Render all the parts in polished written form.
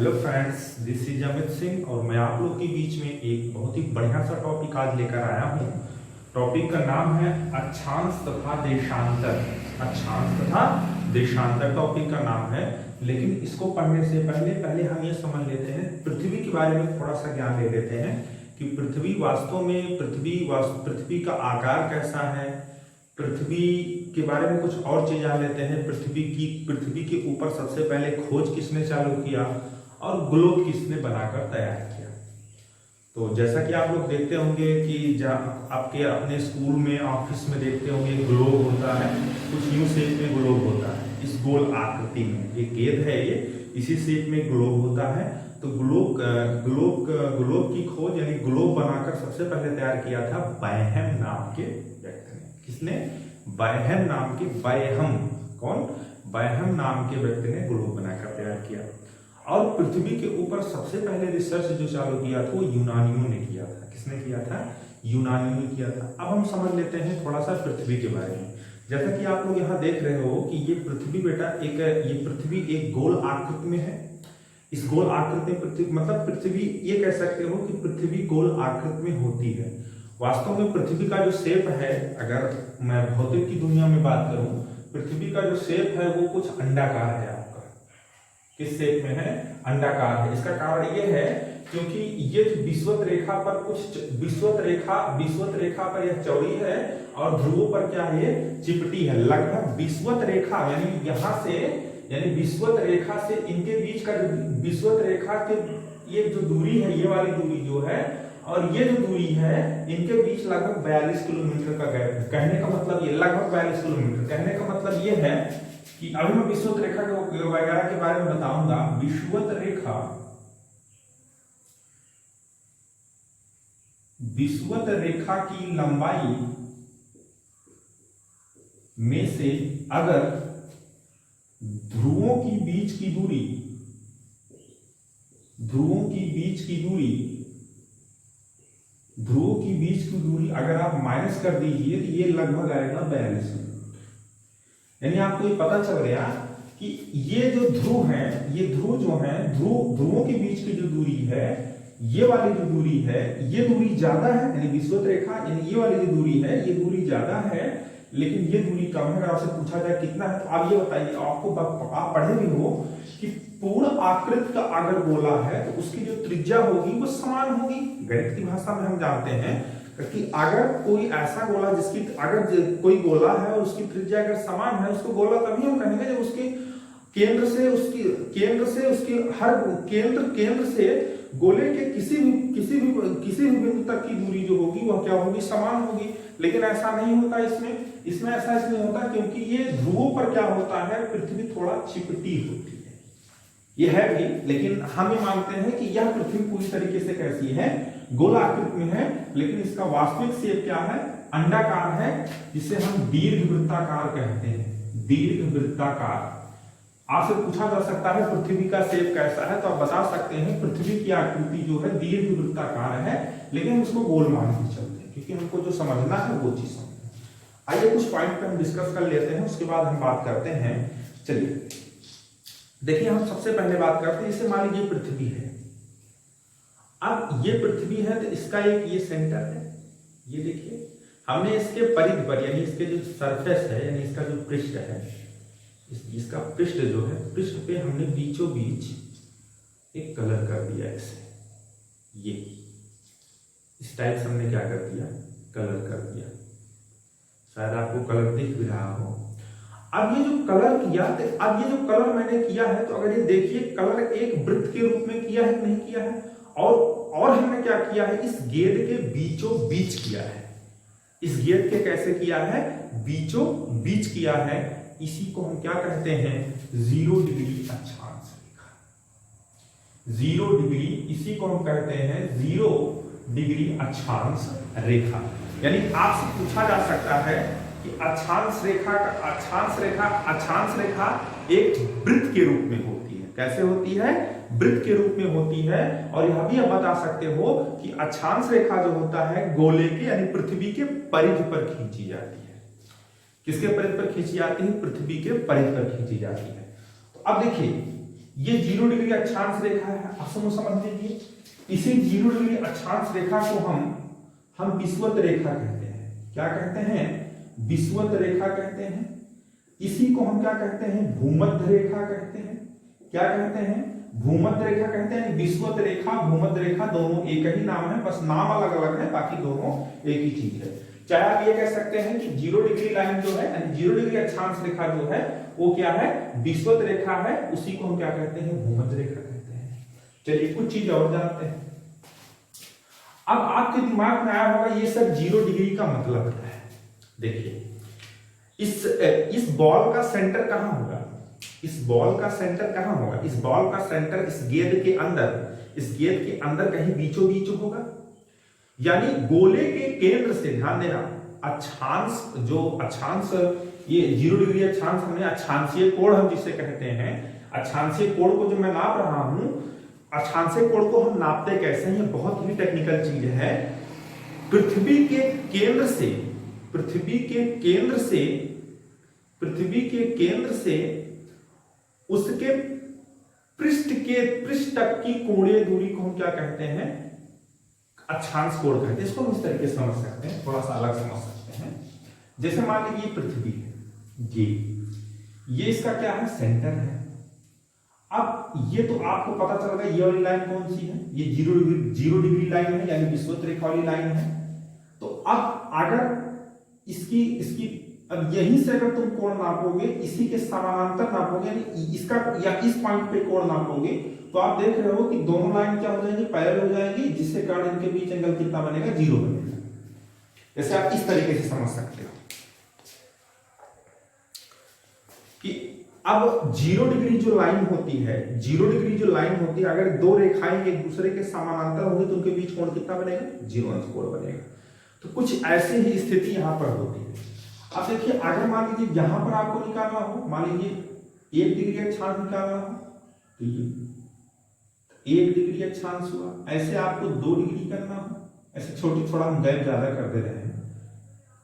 Hello friends, this is Amit Singh और मैं आप लोग के बीच में एक बहुत ही बढ़िया सा टॉपिक आज लेकर आया हूँ। टॉपिक का नाम है अक्षांश तथा देशांतर। अक्षांश तथा देशांतर टॉपिक का नाम है, लेकिन इसको पढ़ने से पहले हम ये समझ लेते हैं, पृथ्वी के बारे में थोड़ा सा ज्ञान ले लेते हैं कि पृथ्वी वास्तव में पृथ्वी का आकार कैसा है। पृथ्वी के बारे में कुछ और चीज जान लेते हैं। पृथ्वी के ऊपर सबसे पहले खोज किसने चालू किया और ग्लोब किसने बनाकर तैयार किया। तो जैसा कि आप लोग देखते होंगे कि आपके अपने स्कूल में, ऑफिस में देखते होंगे ग्लोब होता है, कुछ यूं शेप में ग्लोब होता है, इस गोल आकृति में। ये गेंद है, ये इसी शेप में ग्लोब होता है। तो ग्लोब की खोज यानी ग्लोब बनाकर सबसे पहले तैयार किया था बैहम नाम के व्यक्ति ने। किसने? बैहम नाम के, बैहम नाम के व्यक्ति ने ग्लोब बनाकर तैयार किया। और पृथ्वी के ऊपर सबसे पहले रिसर्च जो चालू किया था वो यूनानियों ने किया था। किसने किया था? यूनानियों ने किया था। अब हम समझ लेते हैं थोड़ा सा पृथ्वी के बारे में। जैसा कि आप लोग यहाँ देख रहे हो कि ये पृथ्वी बेटा ये पृथ्वी एक गोल आकृति में है। इस गोल आकृति में पृथ्वी ये कह सकते हो कि पृथ्वी गोल आकृति में होती है। वास्तव में पृथ्वी का जो शेप है, अगर मैं भौतिक की दुनिया में बात करूं, पृथ्वी का जो शेप है वो कुछ अंडाकार है। आपका किस शेप में है? अंडाकार है। इसका कारण ये है क्योंकि ये विषुवत रेखा पर विषुवत रेखा पर यह चौड़ी है और ध्रुवों पर क्या है? ये चिपटी है। लगभग विषुवत रेखा यानी यहाँ से, यानी विषुवत रेखा से इनके बीच का, विषुवत रेखा के ये जो दूरी है, ये वाली दूरी जो है और ये जो दूरी है, इनके बीच लगभग 42 किलोमीटर का गैप है। कहने का मतलब ये लगभग 42 किलोमीटर, कहने का मतलब ये है कि अभी मैं विषुवत रेखा वगैरह के बारे में बताऊंगा। विषुवत रेखा की लंबाई में से अगर ध्रुवों की बीच की दूरी अगर आप माइनस कर दीजिए तो ये लगभग आएगा 42। यानी आपको ये पता चल गया कि ये जो ध्रुव है, ये ध्रुव जो है, ध्रुवों के बीच की जो दूरी है, ये वाली जो दूरी है, ये दूरी ज्यादा है। यानी विषुवत रेखा यानी ये वाली जो दूरी है, ये दूरी ज्यादा है, लेकिन ये दूरी कम है। अगर आपसे पूछा जाए कितना है, तो आप ये बताइए। आप पढ़े भी हो कि पूर्ण आकृति का अगर गोला है तो उसकी जो त्रिज्या होगी वो समान होगी। गणित की भाषा में हम जानते हैं कि अगर कोई ऐसा गोला अगर कोई गोला है और उसकी त्रिज्या अगर समान है, उसको गोला तभी हम कहेंगे जब उसके केंद्र से गोले के किसी भी बिंदु तक की दूरी जो होगी वह क्या होगी? समान होगी। लेकिन ऐसा नहीं होता इसमें ऐसा इसलिए होता क्योंकि ये ध्रुवों पर क्या होता है, पृथ्वी थोड़ा चिपटी होती है। ये है भी, लेकिन हम ये मानते हैं कि यह पृथ्वी पूरी तरीके से कैसी है? गोलाकृति में है। लेकिन इसका वास्तविक शेप क्या है? अंडाकार है, जिसे हम दीर्घवृत्ताकार कहते हैं। दीर्घवृत्ताकार। आपसे पूछा जा सकता है पृथ्वी का शेप कैसा है, तो आप बता सकते हैं पृथ्वी की आकृति जो है दीर्घवृत्ताकार है, लेकिन हम उसको गोल मान के चलते हैं क्योंकि हमको जो समझना है वो चीज समझना। आइए कुछ पॉइंट पे हम डिस्कस कर लेते हैं, उसके बाद हम बात करते हैं। चलिए देखिए, हम सबसे पहले बात करते हैं, इसे मान लीजिए पृथ्वी है। अब ये पृथ्वी है तो इसका एक ये सेंटर है, ये देखिए। हमने इसके परिधि पर यानी इसके जो सरफेस है, यानी इसका जो पृष्ठ है, इसका पृष्ठ जो है, पृष्ठ पे हमने बीचों बीच एक कलर कर दिया। इसे ये इस टाइप से हमने क्या कर दिया? कलर कर दिया। शायद आपको कलर दिख भी रहा हो। अब ये जो कलर किया, तो अब ये जो कलर मैंने किया है, तो अगर ये देखिए कलर एक वृत्त के रूप में किया है कि नहीं किया है? और हमने क्या किया है? इस गेंद के बीचों बीच किया है। इस गेंद के कैसे किया है? बीचों बीच किया है। इसी को हम क्या कहते हैं? 0 डिग्री अक्षांश रेखा। 0 डिग्री, इसी को हम कहते हैं 0 डिग्री अक्षांश रेखा। यानी आपसे पूछा जा सकता है कि अक्षांश रेखा एक वृत्त के रूप में होती है। कैसे होती है? वृत्त के रूप में होती है। और यह भी आप बता सकते हो कि अक्षांश रेखा जो होता है गोले के यानी पृथ्वी के परिधि पर खींची जाती है। किसके परिधि पर खींची जाती है? पृथ्वी के परिधि पर खींची जाती है। तो अब देखिए, ये 0 डिग्री अक्षांश रेखा है, आप समझ लीजिए। इसी 0 डिग्री अक्षांश रेखा को हम विषुवत रेखा कहते हैं। क्या कहते हैं? विषुवत रेखा कहते हैं। इसी को हम क्या कहते हैं? भूमध्य रेखा कहते हैं। क्या कहते हैं? भूमध्य रेखा कहते हैं। विषुवत रेखा, भूमध्य रेखा दोनों एक ही नाम है, बस नाम अलग अलग है, बाकी दोनों एक ही चीज है। चाहे आप ये कह सकते हैं कि 0 डिग्री लाइन जो है, 0 डिग्री अक्षांश रेखा जो है वो क्या है? विषुवत रेखा है। उसी को हम क्या कहते हैं? भूमध्य रेखा कहते हैं। चलिए कुछ चीज और जानते हैं। अब आपके दिमाग में आया होगा ये सब 0 डिग्री का मतलब क्या है। देखिए, इस बॉल का सेंटर कहां होगा? इस बॉल का सेंटर कहां होगा? इस बॉल का सेंटर इस गेंद के अंदर कहीं बीचों बीच होगा। यानी गोले के केंद्र से, ध्यान देना, अक्षांश ये 0 डिग्री अक्षांश, हमने अक्षांशीय कोण हम जिसे कहते हैं, अक्षांशीय कोण को जो मैं नाप रहा हूं, अक्षांशीय कोण को हम नापते कैसे हैं? ये बहुत ही टेक्निकल चीज है। पृथ्वी के केंद्र से उसके पृष्ठ तक की कोणीय दूरी को हम क्या कहते हैं? अक्षांश कोण कहते हैं। इसको हम इस तरीके से समझ सकते हैं, थोड़ा सा अलग समझ सकते हैं। जैसे मान लीजिए पृथ्वी है, ये इसका क्या है? सेंटर है। अब ये तो आपको पता चल गया ये वाली लाइन कौन सी है? ये 0 डिग्री लाइन है, यानी विषुवत रेखा वाली लाइन है। तो अब अगर इसकी अब यहीं से अगर तुम कोण नापोगे, इसी के समानांतर नापोगे, यानी इसका या इस पॉइंट पे कोण नापोगे, तो आप देख रहे हो कि दोनों लाइन क्या हो जाएंगी? पैरेलल हो जाएंगी, जिससे कारण इनके बीच एंगल कितना बनेगा? 0 बनेगा। जैसे आप इस तरीके से समझ सकते हो कि अब 0 डिग्री जो लाइन होती है, 0 डिग्री जो लाइन होती है, अगर दो रेखाएं एक दूसरे के समानांतर होंगी तो उनके बीच कोण कितना बनेगा? 0 अंश कोण बनेगा। तो कुछ ऐसी ही स्थिति यहां पर होती है। अब देखिए, अगर मान लीजिए यहां पर आपको निकालना हो, मान लीजिए 1 डिग्री अक्षांश निकालना हो, तो ये 1 डिग्री अक्षांश हुआ। ऐसे आपको 2 डिग्री करना हो, ऐसे छोटी, थोड़ा हम गैप ज्यादा कर दे रहे हैं,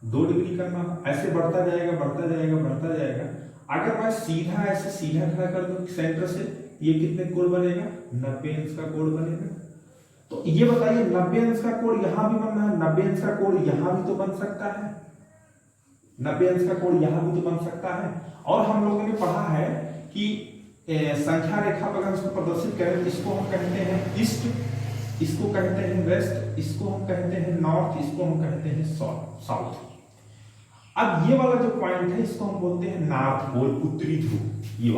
2 डिग्री करना हो, ऐसे बढ़ता जाएगा बढ़ता जाएगा बढ़ता जाएगा। अगर मैं ऐसे सीधा खड़ा कर दूं सेंटर से, ये कितने कोण बनेगा? 90 अंश का कोण बनेगा। तो ये बताइए, 90 अंश का कोण यहां भी बनना है, 90 अंश का कोण यहां भी तो बन सकता है, 90 अंश का कोण यहां भी तो बन सकता है। और हम लोगों ने पढ़ा है कि संख्या रेखा पर इसको प्रदर्शित करें, इसको हम कहते हैं ईस्ट, इसको कहते हैं वेस्ट, इसको हम कहते हैं नॉर्थ, इसको हम कहते हैं साउथ। अब ये वाला जो पॉइंट है, इसको हम बोलते हैं नॉर्थ पोल, उत्तरी ध्रुव। ये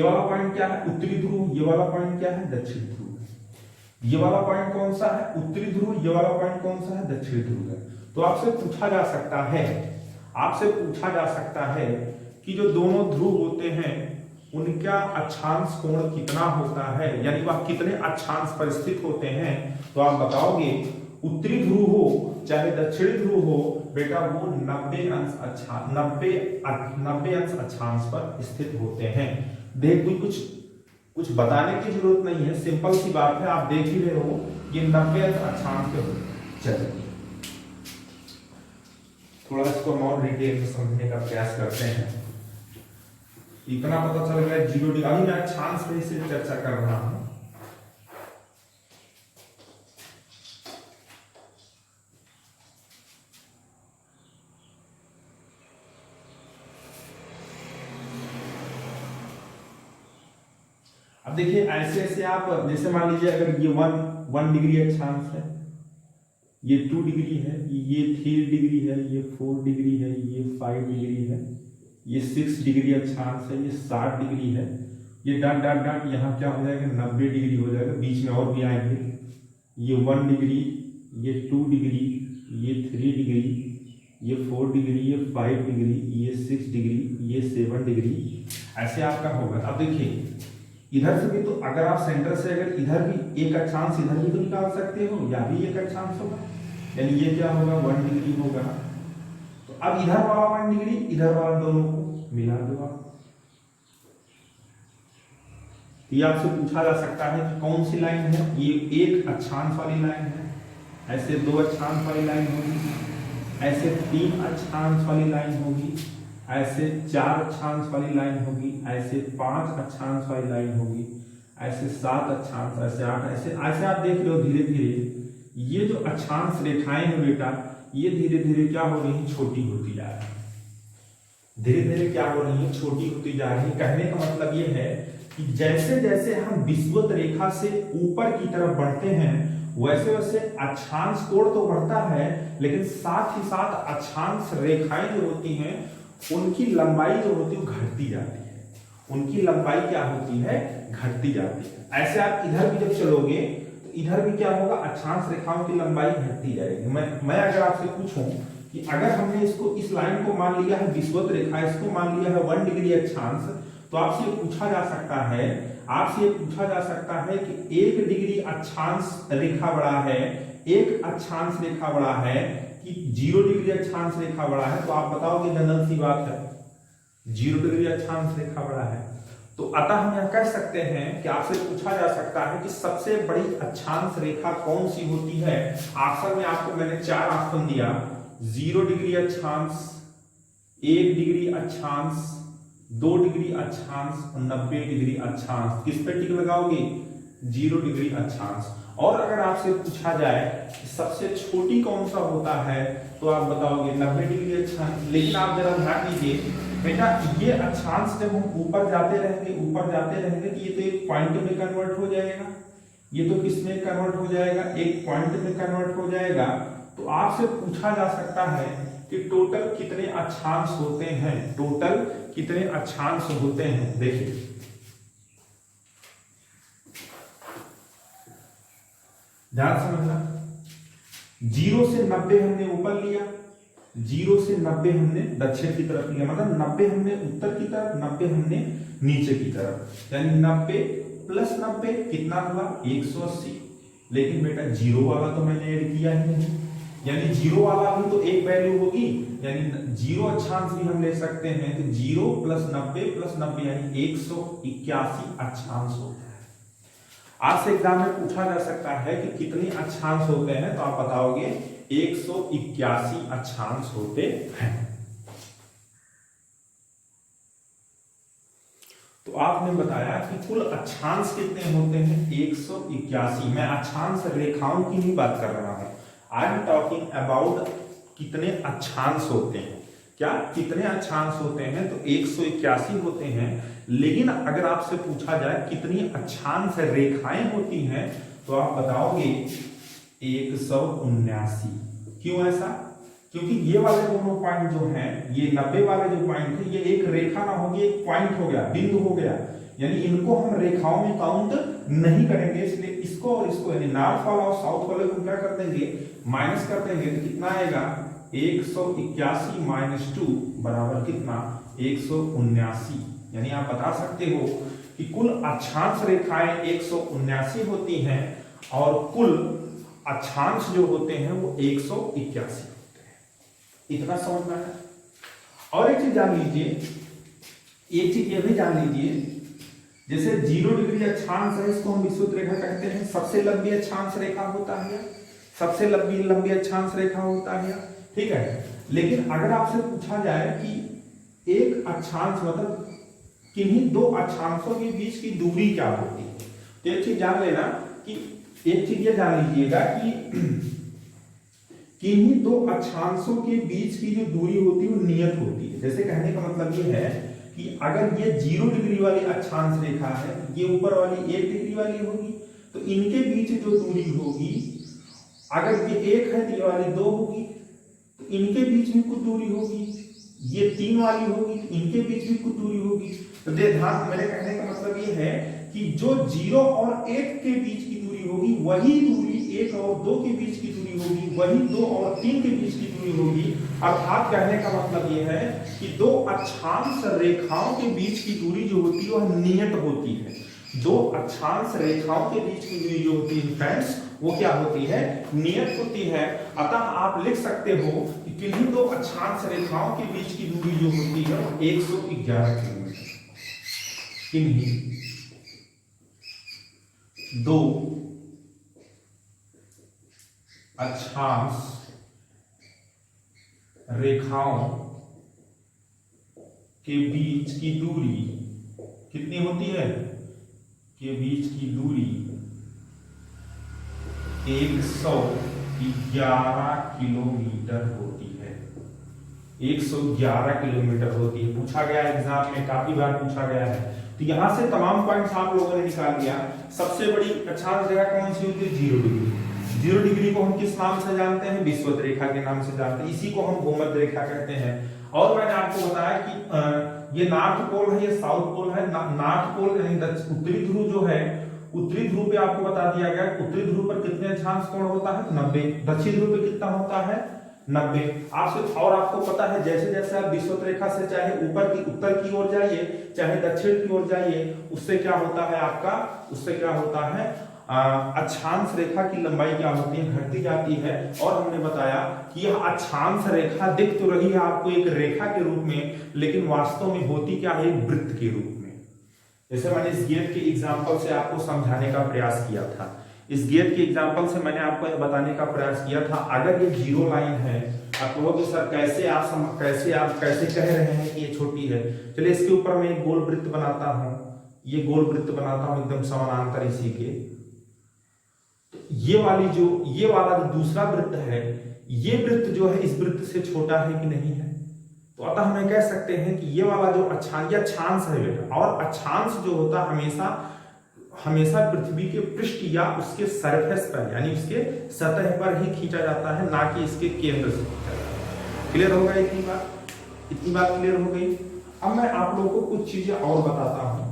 वाला पॉइंट क्या है? उत्तरी ध्रुव। ये वाला पॉइंट क्या है? दक्षिण ध्रुव। ये वाला पॉइंट कौन सा है? उत्तरी ध्रुव। ये वाला पॉइंट कौन सा है? दक्षिण ध्रुव है। तो आपसे पूछा जा सकता है कि जो दोनों ध्रुव होते हैं उनका अक्षांश कोण कितना होता है, यानी वह कितने अक्षांश पर स्थित होते हैं। तो आप बताओगे, उत्तरी ध्रुव हो चाहे दक्षिणी ध्रुव हो बेटा, वो 90 अंश अक्षांश पर स्थित होते हैं। देख, कुछ बताने की जरूरत नहीं है, सिंपल सी बात है, आप देख ही रहे हो ये 90 अंश अक्षांश पे होते। चलिए थोड़ा इसको और डिटेल में समझने का प्रयास करते हैं। इतना पता चल गया 0 डिग्री। अभी मैं अक्षांश पे से चर्चा कर रहा हूं। अब देखिए, ऐसे आप जैसे मान लीजिए, अगर ये 1 डिग्री अक्षांश है, ये 2 डिग्री है, ये 3 डिग्री है, ये 4 डिग्री है, ये 5 डिग्री है, ये 6 डिग्री अक्षांश है, ये 60 डिग्री है, ये डॉट यहाँ क्या हो जाएगा? 90 डिग्री हो जाएगा। बीच में और भी आएंगे, ये 1 डिग्री, ये 2 डिग्री, ये 3 डिग्री, ये 4 डिग्री, ये 5 डिग्री, ये 6 डिग्री, ये 7 डिग्री, ऐसे आपका होगा। अब देखिए, इधर से भी तो अगर आप सेंटर से अगर इधर भी एक अक्षांश इधर भी तो निकाल सकते हो, या भी एक अक्षांश होगा, यानी ये क्या होगा? 1 डिग्री होगा। तो अब इधर वाला 1 डिग्री, इधर वाला, दोनों को मिला दो आप। ये आपसे पूछा जा सकता है कि कौन सी लाइन है? ये एक अक्षांश वाली लाइन है, ऐसे 2 अक्षांश वाली लाइन होगी, ऐसे 3 अक्षांश वाली लाइन होगी, ऐसे 4 अक्षांश वाली लाइन होगी, ऐसे 5 अक्षांश वाली लाइन होगी, ऐसे 7 अक्षांश, ऐसे 8, ऐसे ऐसे आप देख रहे हो धीरे धीरे ये जो अक्षांश रेखाएं हैं बेटा, ये धीरे धीरे क्या हो रही है, छोटी होती जा रही है। धीरे धीरे क्या हो रही है, छोटी होती जा रही है। कहने का मतलब ये है कि जैसे जैसे हम विषुवत रेखा से ऊपर की तरफ बढ़ते हैं वैसे वैसे अक्षांश कोण तो बढ़ता है, लेकिन साथ ही साथ अक्षांश रेखाएं जो होती हैं उनकी लंबाई जो होती है वो घटती जाती है। उनकी लंबाई क्या होती है, घटती जाती है। ऐसे आप इधर भी जब चलोगे तो इधर भी क्या होगा, अक्षांश रेखाओं की लंबाई घटती जाएगी। मैं अगर आपसे पूछूं कि अगर हमने इसको, इस लाइन को मान लिया है विषुवत रेखा, इसको मान लिया है 1 डिग्री अक्षांश, तो आपसे पूछा जा सकता है, आपसे पूछा जा सकता है कि 1 डिग्री अक्षांश रेखा बड़ा है, 1 अक्षांश रेखा बड़ा है कि 0 डिग्री अक्षांश रेखा बड़ा है? तो आप बताओगे जनरल सी बात है 0 डिग्री अक्षांश रेखा बड़ा है। तो अतः हम यह कह सकते हैं कि आपसे पूछा जा सकता है कि सबसे बड़ी अक्षांश रेखा कौन सी होती है। ऑप्शन में आपको मैंने 4 ऑप्शन दिया, 0 डिग्री अक्षांश, 1 डिग्री अक्षांश, 2 डिग्री अक्षांश और 90 डिग्री अक्षांश। किस पे टिक लगाओगे, 0 डिग्री अक्षांश। और अगर आपसे पूछा जाए कि सबसे छोटी कौन सा होता है तो आप बताओगे 90 डिग्री अक्षांश। लेकिन आप जरा ध्यान दीजिए बेटा, ये अक्षांश जब हम ऊपर जाते रहेंगे तो ये तो एक पॉइंट में कन्वर्ट हो जाएगा, ये तो किस में कन्वर्ट हो जाएगा, एक पॉइंट में कन्वर्ट हो जाएगा। तो आपसे पूछा जा सकता है कि टोटल कितने अक्षांश होते हैं, टोटल कितने अक्षांश होते हैं। देखिए ध्यान समझना, 0 से 90 हमने ऊपर लिया, 0 से 90 हमने दक्षिण की तरफ लिया, मतलब 90 हमने उत्तर की तरफ, 90 हमने नीचे की तरफ, यानी 90 प्लस 90 कितना हुआ, 180। लेकिन बेटा 0 वाला तो मैंने ऐड किया ही नहीं, यानी 0 वाला भी तो एक वैल्यू होगी, यानी 0 अक्षांश भी हम ले सकते हैं। तो 0 प्लस 90 प्लस 90 यानी 181 अक्षांश होता है। आज से एग्जाम में पूछा जा सकता है कि कितने अक्षांश होते हैं, तो आप बताओगे 181 अक्षांश होते हैं। तो आपने बताया कि कुल अक्षांश कितने होते हैं, 181। मैं अक्षांश रेखाओं की नहीं बात कर रहा हूं, आई एम टॉकिंग अबाउट कितने अक्षांश होते हैं। क्या कितने अक्षांश होते हैं, तो 181 होते हैं। लेकिन अगर आपसे पूछा जाए कितनी अक्षांश रेखाएं होती हैं, तो आप बताओगे 179। क्यों ऐसा, क्योंकि ये वाले दोनों पॉइंट जो हैं, ये 90 वाले जो पॉइंट है, ये एक रेखा ना होगी, एक पॉइंट हो गया, बिंदु हो गया, यानी इनको हम रेखाओं में काउंट नहीं करेंगे। इसलिए इसको और इसको, यानी नॉर्थ वाला और साउथ वाले को क्या कर देंगे, माइनस कर देंगे। तो कितना आएगा, 181 माइनस 2 बराबर कितना, 179। यानी आप बता सकते हो कि कुल अक्षांश रेखाएं 179 होती हैं और कुल अक्षांश जो होते हैं वो 181 होते हैं। इतना समझ में आया। और एक चीज जान लीजिए, एक चीज ये भी जान लीजिए, जैसे 0 डिग्री अक्षांश है, इसको हम विषुवत रेखा कहते हैं। सबसे लंबी अक्षांश रेखा होता है, सबसे लंबी अक्षांश रेखा होता है, ठीक है। लेकिन अगर आपसे पूछा जाए कि एक अक्षांश मतलब किन्हीं 2 अक्षांशों के बीच की दूरी क्या होती है, तो एक चीज जान लेना कि, एक चीज ये जान लीजिएगा कि किन्हीं 2 अक्षांशों के बीच की जो दूरी होती है वो नियत होती है। जैसे कहने का मतलब ये है कि अगर ये 0 डिग्री वाली अक्षांश रेखा है, ये ऊपर वाली 1 डिग्री वाली होगी, तो इनके बीच जो दूरी होगी, अगर ये 1 है तो ये वाली 2 होगी, तो इनके बीच में कुछ दूरी होगी, ये 3 वाली होगी तो इनके बीच में कुछ दूरी होगी। तो ध्यान, मेरे कहने का मतलब ये है कि जो 0 और 1 के बीच की दूरी होगी वही दूरी 1 और 2 के बीच की दूरी होगी, वही 2 और 3 के बीच की दूरी होगी। अर्थात कहने का मतलब ये है कि 2 अक्षांश रेखाओं के बीच की दूरी जो होती है वह नियत होती है। 2 अक्षांश रेखाओं के बीच की दूरी जो होती है फ्रेंड्स, वो क्या होती है, नियत होती है। अतः आप लिख सकते हो कि किन्हीं 2 अक्षांश रेखाओं के बीच की दूरी जो होती है 111 किलोमीटर। किन्हीं 2 अक्षांश रेखाओं के बीच की दूरी कितनी होती है, के बीच की दूरी 111 किलोमीटर होती है। 111 किलोमीटर होती है, पूछा गया एग्जाम में, काफी बार पूछा गया है। तो यहां से तमाम पॉइंट्स आप लोगों ने निकाल लिया। सबसे बड़ी अक्षांश रेखा कौन सी होती है, 0 डिग्री। 0 डिग्री को हम किस नाम से जानते हैं, विषुवत रेखा के नाम से जानते हैं, इसी को हम भूमध्य रेखा कहते हैं। और मैंने आपको बताया कि ये नॉर्थ पोल है, ये साउथ पोल है। नॉर्थ पोल यानी उत्तरी ध्रुव जो है, उत्तरी ध्रुव पे आपको बता दिया गया उत्तरी ध्रुव पर कितने अक्षांश कोण होता है, 90। दक्षिण ध्रुव पे कितना होता है, 90। आपसे और आपको पता है जैसे जैसे आप विषुवत रेखा से चाहे ऊपर की उत्तर की ओर जाइए, चाहे दक्षिण की ओर जाइए, उससे क्या होता है आपका, उससे क्या होता है, अक्षांश रेखा की लंबाई क्या होती है, घटती जाती है। और हमने बताया कि यह अक्षांश रेखा दिख तो रही है आपको एक रेखा के रूप में, लेकिन वास्तव में होती क्या है, एक वृत्त के रूप में। जैसे मैंने इस गेट के एग्जाम्पल से आपको समझाने का प्रयास किया था, इस गेट के एग्जाम्पल से मैंने आपको यह बताने का प्रयास किया था, अगर ये जीरो लाइन है, आप कहोगे सर कैसे आप कैसे कह रहे हैं कि ये छोटी है। चलिए इसके ऊपर मैं एक गोल वृत्त बनाता हूं, ये गोल वृत्त बनाता हूं एकदम समानांतर इसी के। ये वाला जो दूसरा वृत्त है, ये वृत्त जो है इस वृत्त से छोटा है कि नहीं है। तो अतः हमें कह सकते हैं कि ये वाला जो अक्षांश है बेटा, और अक्षांश जो होता है हमेशा पृथ्वी के पृष्ठ या उसके सरफेस पर यानी उसके सतह पर ही खींचा जाता है, ना कि इसके केंद्र से खींचा जाता है। क्लियर हो गया, इतनी बात क्लियर हो गई। अब मैं आप लोगों को कुछ चीजें और बताता हूं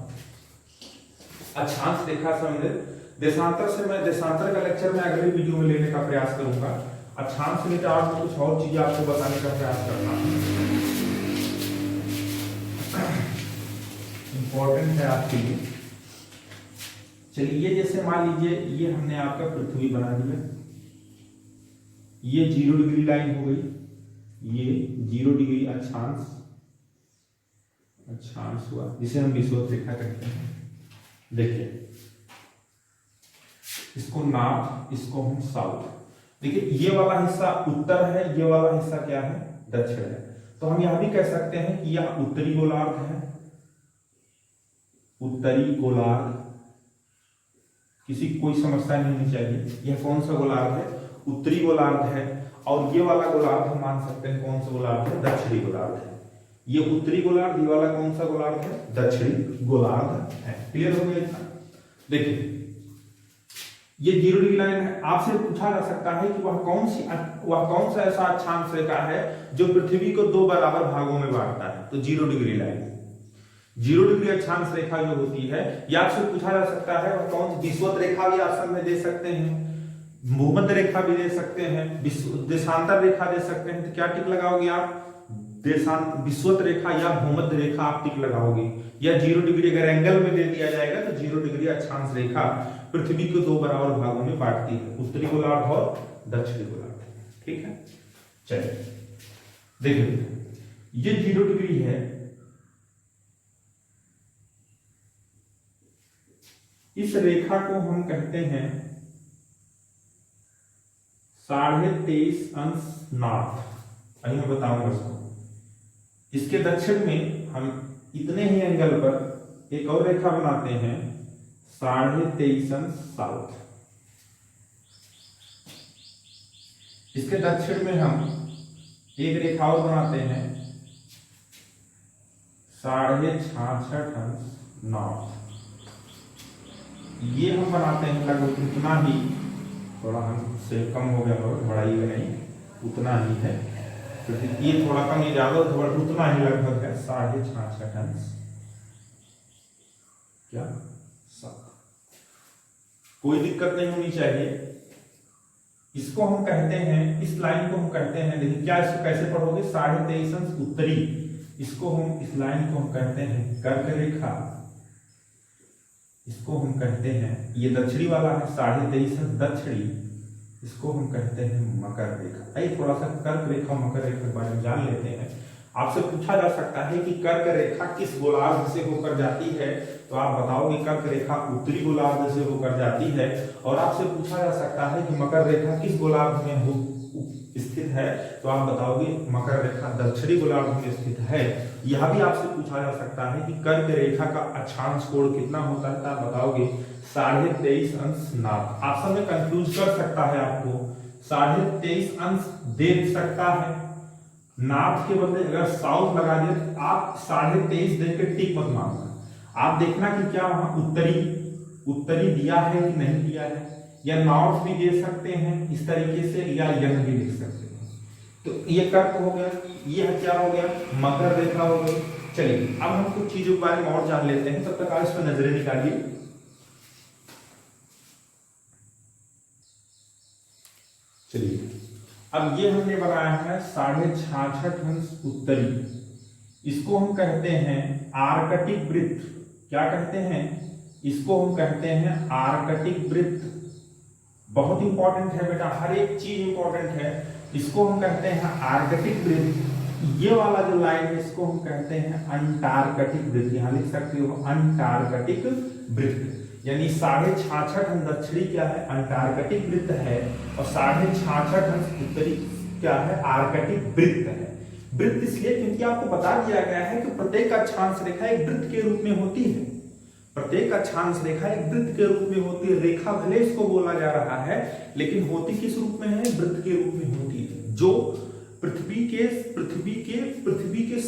अक्षांश रेखा संबंधित। देशांतर से मैं देशांतर का लेक्चर में अगले वीडियो में लेने का प्रयास करूंगा। अक्षांश से लेकर आज कुछ और चीजें आपको बताने का प्रयास करना है, इंपॉर्टेंट है आपके लिए। चलिए जैसे मान लीजिए ये हमने आपका पृथ्वी बना दिया, ये 0 डिग्री लाइन हो गई, ये 0 डिग्री अक्षांश हुआ जिसे हम विषुवत रेखा कहते हैं। देखिए इसको नॉर्थ, इसको हम साउथ। देखिए ये वाला हिस्सा उत्तर है, ये वाला हिस्सा क्या है, दक्षिण है। तो हम यह भी कह सकते हैं कि यह उत्तरी गोलार्ध है, उत्तरी गोलार्ध, किसी कोई समस्या नहीं होनी चाहिए। यह कौन सा गोलार्ध है, उत्तरी गोलार्ध है। और ये वाला गोलार्ध हम मान सकते हैं कौन सा गोलार्ध है, दक्षिणी गोलार्ध है। ये उत्तरी गोलार्ध, ये वाला कौन सा गोलार्ध है, दक्षिणी गोलार्ध है। क्लियर हो गया। देखिए ये 0 डिग्री लाइन है। आपसे पूछा जा सकता है कि वह कौन सा ऐसा अक्षांश रेखा है जो पृथ्वी को 2 बराबर भागों में बांटता है। तो 0 डिग्री लाइन, 0 डिग्री अक्षांश रेखा जो होती है, या आपसे पूछा जा सकता है वह कौन, विषुवत रेखा भी ऑप्शन में दे सकते हैं, भूमध्य रेखा भी दे सकते हैं, देशांतर रेखा दे सकते हैं। तो क्या टिक लगाओगे आप, विषुवत रेखा या भूमध्य रेखा आप टिक लगाओगे। या 0 डिग्री अगर एंगल में दे दिया जाएगा तो 0 डिग्री अक्षांश रेखा पृथ्वी को 2 बराबर भागों में बांटती है, उत्तरी गोलार्ध और दक्षिणी गोलार्ध। ठीक है, चलिए देखिए ये 0 डिग्री है, इस रेखा को हम कहते हैं 23.5 अंश नॉर्थ। अभी मैं बताऊंगा इसको। इसके दक्षिण में हम इतने ही एंगल पर एक और रेखा बनाते हैं 23.5 अंश साउथ। इसके दक्षिण में हम एक रेखा और बनाते हैं 66.5 अंश नॉर्थ। ये हम बनाते हैं लगभग उतना ही, थोड़ा हमसे कम हो गया और बढ़ाइएगा नहीं, उतना ही है। तो ये थोड़ा कम, ये ज्यादा, थोड़ा उतना ही लगभग है 66.5 अंश क्या साउथ। कोई दिक्कत नहीं होनी चाहिए। इसको हम कहते हैं, इस लाइन को हम कहते हैं, देखिए क्या इसको कैसे पढ़ोगे, 23.5 अंश उत्तरी, इसको हम, इस लाइन को हम कहते हैं कर्क रेखा, इसको हम कहते हैं, ये दक्षिणी वाला है 23.5 अंश दक्षिणी, इसको हम कहते हैं मकर रेखा। आइए थोड़ा सा कर्क रेखा मकर रेखा के बारे में जान लेते हैं। आपसे पूछा जा सकता है कि कर्क रेखा किस गोलार्ध से होकर जाती है, तो आप बताओगे कर्क रेखा उत्तरी गोलार्ध से होकर जाती है। और आपसे पूछा जा सकता है कि मकर रेखा किस गोलार्ध में स्थित है, तो आप बताओगे मकर रेखा दक्षिणी गोलार्ध में स्थित है। यह भी आपसे पूछा जा सकता है कि कर्क रेखा का अक्षांश कोण कितना होता है, तो आप बताओगे 23.5 अंश नाथ। ऑप्शन में कंफ्यूज कर सकता है आपको, 23.5 अंश दे सकता है, नाथ के बदले अगर साउथ लगा दे तो आप 23.5 देकर टिक मत मारना, आप देखना कि क्या वहां उत्तरी दिया है कि नहीं दिया है, या नॉर्थ भी दे सकते हैं इस तरीके से, या यंग भी लिख सकते हैं। तो ये कर्क हो गया, ये क्या हो गया, मकर रेखा हो गई। चलिए अब हम कुछ चीजों के बारे में और जान लेते हैं, तब तक आप इस पर नजरें निकालिए। चलिए अब ये हमने बनाया है 66.5 अंश उत्तरी, इसको हम कहते हैं आर्कटिक वृत्त। क्या कहते हैं इसको, हम कहते हैं आर्कटिक वृत्त। बहुत इंपॉर्टेंट है बेटा, हर एक चीज इंपॉर्टेंट है। इसको हम कहते हैं आर्कटिक वृत्त। ये वाला जो लाइन है इसको हम कहते हैं अंटार्कटिक वृत्त। यहां लिख सकते हो अंटार्कटिक वृत्त, यानी 66.5 अंश दक्षिणी क्या है, अंटार्कटिक वृत्त है, और 66.5 अंश उत्तरी क्या है, आर्कटिक वृत्त है। वृत्त इसलिए क्योंकि आपको बता दिया गया है कि प्रत्येक अक्षांश रेखा एक वृत्त के रूप में होती है, प्रत्येक अक्षांश रेखा एक वृत्त के रूप में होती है। रेखा भले इसको बोला जा रहा है, लेकिन होती किस रूप में है, वृत्त के रूप में होती है, जो पृथ्वी के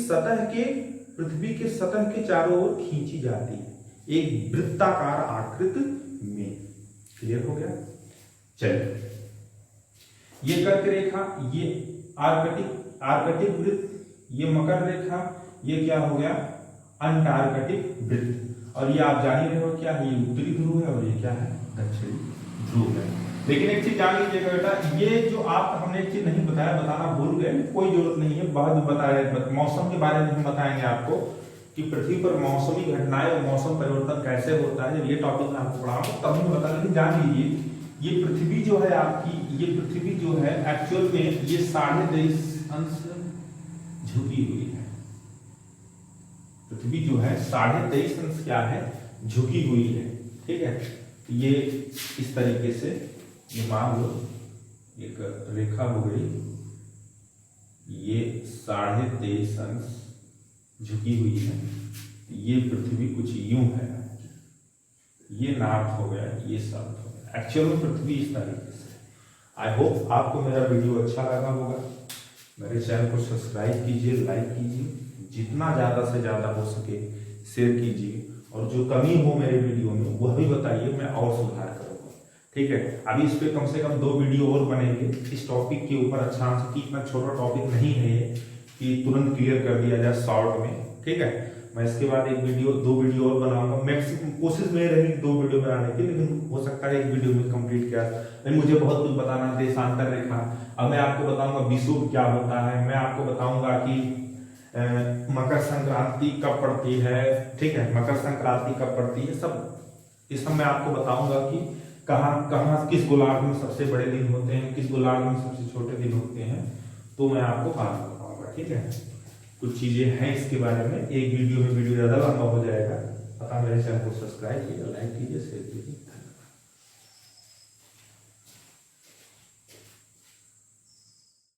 सतह के चारों ओर खींची जाती है, एक वृत्ताकार आकृति में। क्लियर हो गया। चलिए ये कर्क रेखा, ये आर्कटिक वृत्त, ये मकर रेखा, ये क्या हो गया, अंटार्कटिक वृत्त। और ये आप जान ही रहे हो क्या है, ये उत्तरी ध्रुव है और ये क्या है, दक्षिणी ध्रुव है। लेकिन एक चीज जान लीजिएगा बेटा, ये जो आप हमने एक चीज नहीं बताया, बताना भूल गए, कोई जरूरत नहीं है, बाद में बता रहे। मौसम के बारे में हम बताएंगे आपको कि पृथ्वी पर मौसमी घटनाएं और मौसम परिवर्तन कैसे होता है। जब ये टॉपिक मैं आपको पढ़ाऊंगा तब हम बता, लेकिन जान लीजिए ये पृथ्वी जो है आपकी, ये पृथ्वी जो है एक्चुअल में ये 23.5 अंश झुकी हुई है। पृथ्वी जो है 23.5 अंश क्या है, झुकी हुई है। ठीक है, ये इस तरीके से ये मान लो एक रेखा हो गई, ये 23.5 अंश झुकी हुई है, ये पृथ्वी कुछ यूं है, ये नॉर्थ हो गया, ये साउथ हो गया। एक्चुअल में पृथ्वी इस तरीके से। आई होप आपको मेरा वीडियो अच्छा लगा होगा। मेरे चैनल को सब्सक्राइब कीजिए, लाइक कीजिए, जितना ज्यादा से ज्यादा हो सके शेयर कीजिए, और जो कमी हो मेरे वीडियो में वह भी बताइए, मैं और सुधार करूंगा। ठीक है, अभी इस पे कम से कम 2 वीडियो और बनेंगे इस टॉपिक के ऊपर। अच्छा कि इतना छोटा टॉपिक नहीं है ये कि तुरंत क्लियर कर दिया जाए शॉर्ट में। ठीक है, मैं इसके बाद 2 वीडियो और बनाऊंगा। मैक्सिमम कोशिश में रहेगी 2 वीडियो बनाने की, लेकिन हो सकता है 1 वीडियो में कंप्लीट किया। लेकिन मुझे बहुत कुछ बताना, देशांतर रेखा, अब मैं आपको बताऊंगा विषुव क्या होता है, मैं आपको बताऊंगा कि मकर संक्रांति कब पड़ती है। ठीक है, मकर संक्रांति कब पड़ती है, सब ये सब मैं आपको बताऊंगा कि कहाँ किस गोलार्ध में सबसे बड़े दिन होते हैं, किस गोलार्ध में सबसे छोटे दिन होते हैं, तो मैं आपको बात बताऊंगा। ठीक है, कुछ चीजें हैं इसके बारे में। एक वीडियो में वीडियो ज्यादा लंबा हो जाएगा, पता मेरे चैनल को सब्सक्राइब कीजिए, लाइक कीजिए, शेयर कीजिए।